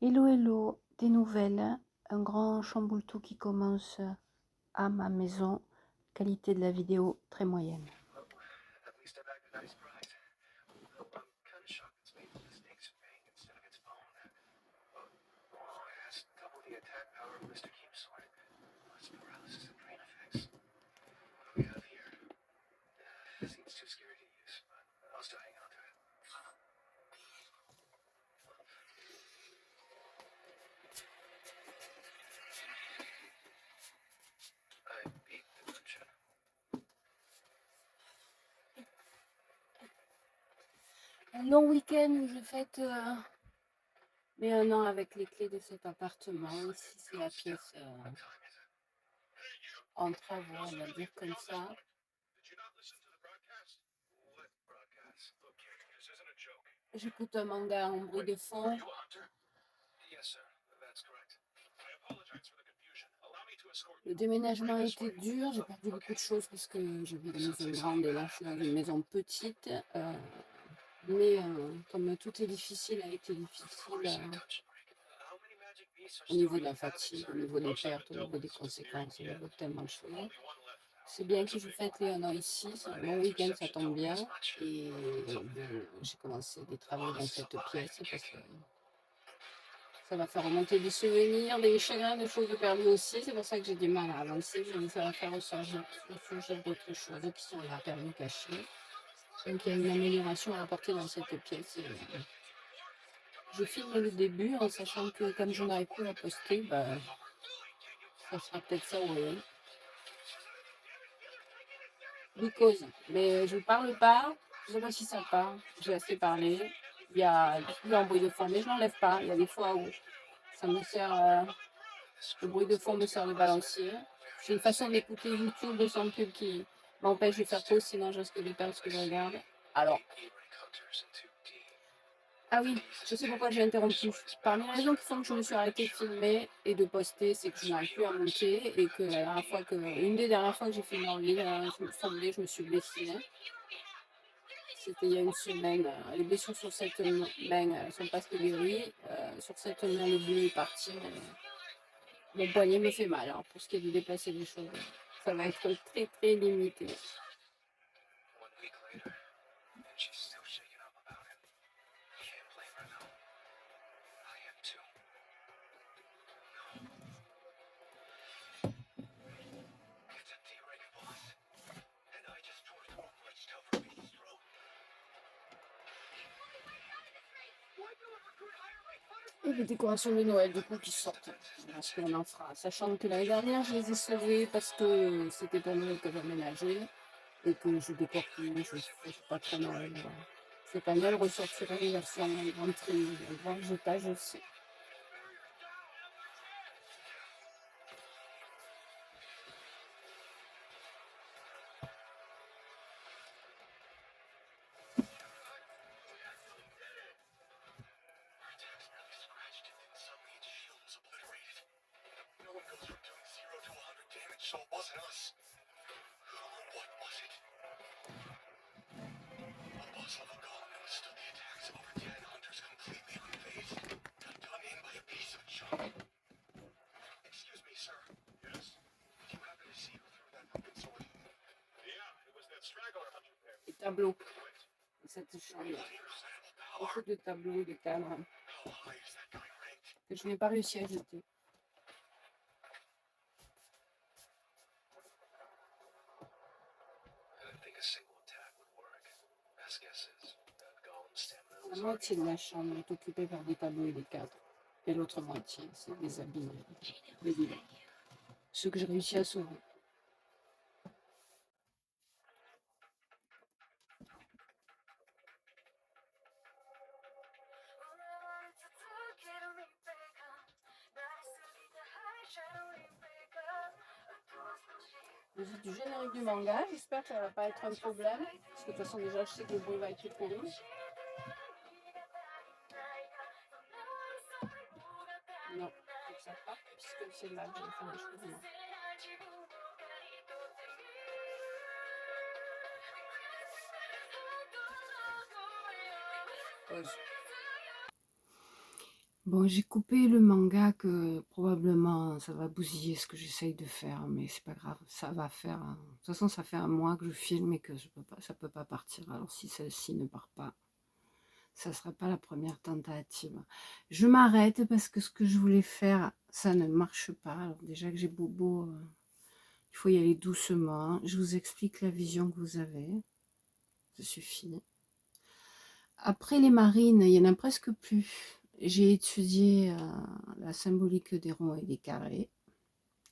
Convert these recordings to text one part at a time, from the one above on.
Hello, hello, des nouvelles, un grand chamboule-tout qui commence à ma maison, qualité de la vidéo très moyenne. Un long week-end où je fête mes 1 an avec les clés de cet appartement. Ici, c'est la pièce en travaux, on va dire comme ça. J'écoute un manga en bruit de fond. Le déménagement a été dur, j'ai perdu beaucoup de choses parce que j'avais une maison grande et là je suis dans une maison petite. Mais comme tout est difficile, a été difficile au niveau de la fatigue, au niveau des pertes, au niveau des conséquences, au niveau de tellement de choses. C'est bien que je fête les 1 an ici, c'est un long week-end, ça tombe bien. Et j'ai commencé des travaux dans cette pièce parce que ça va faire remonter des souvenirs, des chagrins, des choses perdues aussi. C'est pour ça que j'ai du mal à avancer. Mais ça va faire ressurgir d'autres choses qui sont là, perdues, cachées. Donc il y a une amélioration à apporter dans cette pièce. Et, je filme le début en sachant que comme je n'arrive plus à poster, bah, ça sera peut-être ça ou rien. Because. Mais je ne parle pas. Je ne sais pas si ça part. J'ai assez parlé. Il y a un bruit de fond, mais je n'enlève pas. Il y a des fois où ça me sert. Le bruit de fond me sert de balancier. J'ai une façon d'écouter YouTube sans pub qui m'empêche de faire pause, sinon je risque de perdre ce que je regarde. Alors, ah oui, je sais pourquoi j'ai interrompu. Parmi les raisons qui font que je me suis arrêtée de filmer et de poster, c'est que je n'arrive plus à monter et que une des dernières fois que j'ai filmé en ligne, je me suis blessée. C'était il y a une semaine. Les blessures sur cette main, elles ne sont pas guéries. Sur cette main, le bleu est parti. Mon poignet me fait mal. Alors, pour ce qui est de déplacer les choses, ça va être très très limité. Et les décorations de Noël, du coup, qui sortent. Parce qu'on en fera. Sachant que l'année dernière, je les ai sauvées parce que c'était pour Noël que j'aménageais et que je décore plus, je ne fais pas trop Noël. Cette année, elle ressortira une version rentrée, un grand jetage aussi. Les tableaux de cette chambre. Beaucoup de tableaux, de cadres que je n'ai pas réussi à jeter. La moitié de la chambre est occupée par des tableaux et des cadres. Et l'autre moitié, c'est des habits, des livres. Ceux que j'ai réussi à sauver. Musique du générique du manga, j'espère que ça va pas être un problème. Parce que de toute façon déjà je sais que le bruit va être pourri. Non, faut que ça parte puisque c'est là que j'ai fait les choses. Pause. Bon, j'ai coupé le manga que probablement ça va bousiller ce que j'essaye de faire, mais c'est pas grave, ça va faire. De toute façon, ça fait un mois que je filme et que je peux pas, ça peut pas partir. Alors si celle-ci ne part pas, ça sera pas la première tentative. Je m'arrête parce que ce que je voulais faire, ça ne marche pas. Alors déjà que j'ai bobo, il faut y aller doucement. Je vous explique la vision que vous avez. Ça suffit. Après les marines, il y en a presque plus. J'ai étudié la symbolique des ronds et des carrés.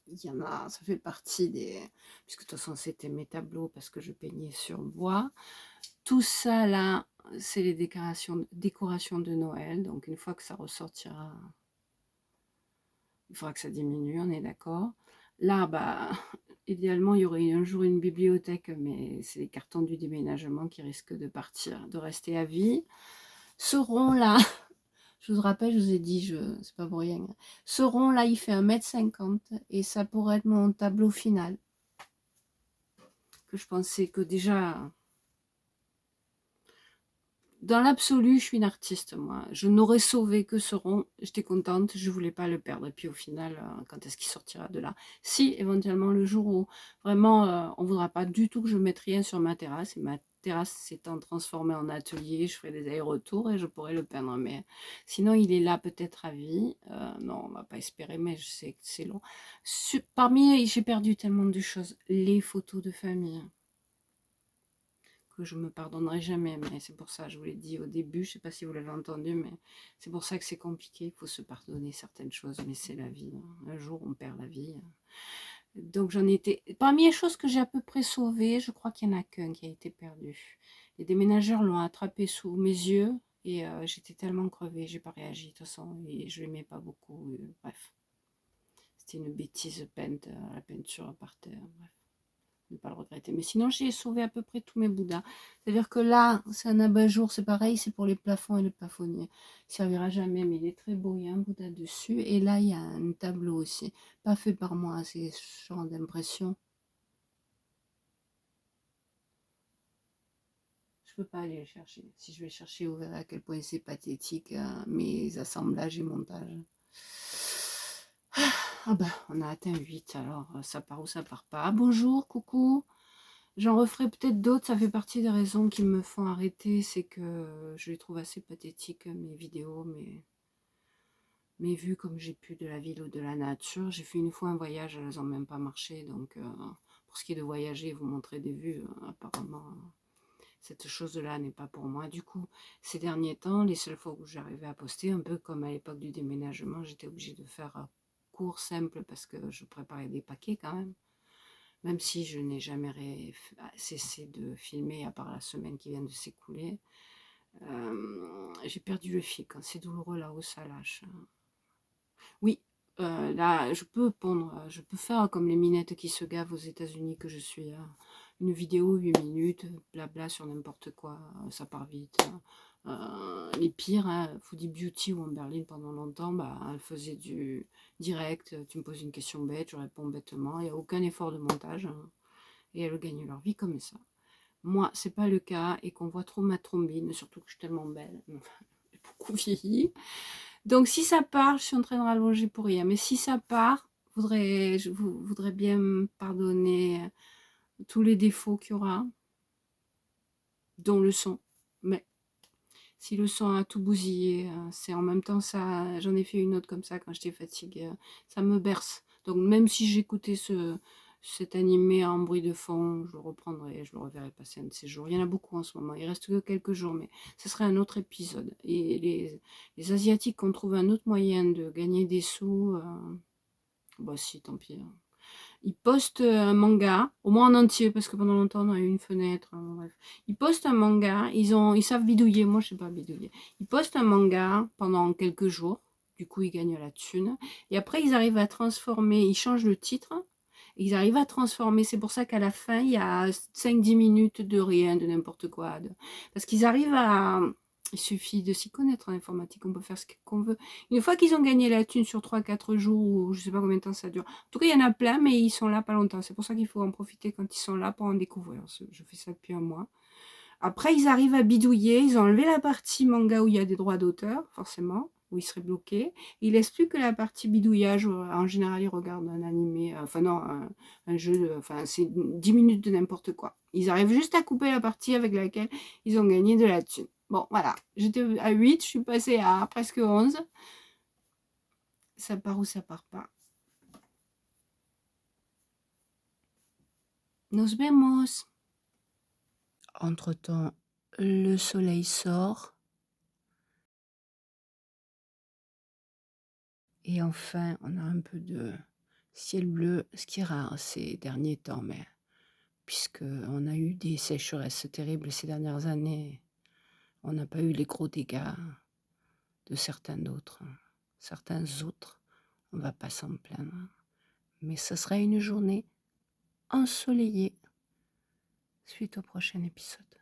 Il y en a, ça fait partie des... Puisque de toute façon, c'était mes tableaux parce que je peignais sur bois. Tout ça, là, c'est les décorations de Noël. Donc, une fois que ça ressortira, il faudra que ça diminue, on est d'accord. Là, bah, idéalement, il y aurait un jour une bibliothèque, mais c'est les cartons du déménagement qui risquent de partir, de rester à vie. Ce rond-là, je vous rappelle, je vous ai dit, c'est pas pour rien. Ce rond-là, il fait 1,50 m et ça pourrait être mon tableau final. Que je pensais que déjà, dans l'absolu, je suis une artiste, moi. Je n'aurais sauvé que ce rond. J'étais contente, je voulais pas le perdre. Et puis au final, quand est-ce qu'il sortira de là? Si, éventuellement, le jour où vraiment, on voudra pas du tout que je mette rien sur ma terrasse, et ma terrasse s'étant transformée en atelier, je ferai des allers-retours et je pourrai le peindre. Mais sinon, il est là peut-être à vie. Non, on va pas espérer, mais je sais que c'est long. Parmi, j'ai perdu tellement de choses. Les photos de famille que je me pardonnerai jamais, mais c'est pour ça, je vous l'ai dit au début, je sais pas si vous l'avez entendu, mais c'est pour ça que c'est compliqué, il faut se pardonner certaines choses, mais c'est la vie, un jour on perd la vie. Donc j'en étais, parmi les choses que j'ai à peu près sauvées, je crois qu'il n'y en a qu'un qui a été perdu. Les déménageurs l'ont attrapé sous mes yeux, et j'étais tellement crevée, j'ai pas réagi de toute façon, et je l'aimais pas beaucoup, bref. C'était une bêtise peinte, la peinture par terre, bref. Ne pas le regretter. Mais sinon, j'ai sauvé à peu près tous mes bouddhas. C'est-à-dire que là, c'est un abat-jour, c'est pareil, c'est pour les plafonds et le plafonnier. Il servira jamais, mais il est très beau, il y a un bouddha dessus. Et là, il y a un tableau aussi. Pas fait par moi, c'est ce genre d'impression. Je peux pas aller le chercher. Si je vais chercher, vous verrez à quel point c'est pathétique, mes assemblages et montages. Ah bah, on a atteint 8, alors ça part ou ça part pas. Ah, bonjour, coucou. J'en referai peut-être d'autres, ça fait partie des raisons qui me font arrêter, c'est que je les trouve assez pathétiques, mes vidéos, mes vues comme j'ai pu de la ville ou de la nature. J'ai fait une fois un voyage, elles n'ont même pas marché, donc pour ce qui est de voyager, vous montrer des vues, apparemment, cette chose-là n'est pas pour moi. Du coup, ces derniers temps, les seules fois où j'arrivais à poster, un peu comme à l'époque du déménagement, j'étais obligée de faire court, simple, parce que je préparais des paquets quand même si je n'ai jamais cessé de filmer, à part la semaine qui vient de s'écouler. J'ai perdu le fil. Quand c'est douloureux, là-haut, ça lâche. Oui, là, je peux pondre, je peux faire comme les minettes qui se gavent aux États-Unis que je suis. Une vidéo 8 minutes, blabla sur n'importe quoi, ça part vite. Les pires, hein, Foodie Beauty ou en Berlin pendant longtemps, bah, elle faisait du direct, tu me poses une question bête, je réponds bêtement, il n'y a aucun effort de montage, hein, et elles gagnent leur vie comme ça. Moi, c'est pas le cas, et qu'on voit trop ma trombine, surtout que je suis tellement belle, j'ai beaucoup vieilli. Donc si ça part, je suis en train de rallonger pour rien, mais si ça part, je voudrais bien me pardonner tous les défauts qu'il y aura, dont le son. Mais si le son a tout bousillé, c'est en même temps ça. J'en ai fait une autre comme ça quand j'étais fatiguée. Ça me berce. Donc même si j'écoutais cet animé en bruit de fond, je le reprendrai, je le reverrai passer un de ces jours. Il y en a beaucoup en ce moment. Il reste que quelques jours, mais ce serait un autre épisode. Et les Asiatiques ont trouvé un autre moyen de gagner des sous. Bah si, tant pis. Ils postent un manga, au moins en entier, parce que pendant longtemps on a eu une fenêtre, bref. Ils postent un manga, ils savent bidouiller, moi je sais pas bidouiller. Ils postent un manga pendant quelques jours, du coup ils gagnent la thune, et après ils arrivent à transformer, ils changent le titre, et ils arrivent à transformer, c'est pour ça qu'à la fin il y a 5-10 minutes de rien, de n'importe quoi, parce qu'ils arrivent à... Il suffit de s'y connaître en informatique, on peut faire ce qu'on veut. Une fois qu'ils ont gagné la thune sur 3-4 jours, ou je sais pas combien de temps ça dure, en tout cas, il y en a plein, mais ils sont là pas longtemps. C'est pour ça qu'il faut en profiter quand ils sont là pour en découvrir. Je fais ça depuis un mois. Après, ils arrivent à bidouiller. Ils ont enlevé la partie manga où il y a des droits d'auteur, forcément. où il serait bloqué. Il laisse plus que la partie bidouillage. En général, il regarde un animé, enfin non, un jeu, enfin c'est 10 minutes de n'importe quoi. Ils arrivent juste à couper la partie avec laquelle ils ont gagné de la thune. Bon, voilà, j'étais à 8, je suis passée à presque 11. Ça part ou ça part pas. Nos vemos. Entre-temps, le soleil sort. Et enfin, on a un peu de ciel bleu, ce qui est rare ces derniers temps, mais puisqu'on a eu des sécheresses terribles ces dernières années, on n'a pas eu les gros dégâts de certains autres. Certains autres, on ne va pas s'en plaindre. Mais ce sera une journée ensoleillée suite au prochain épisode.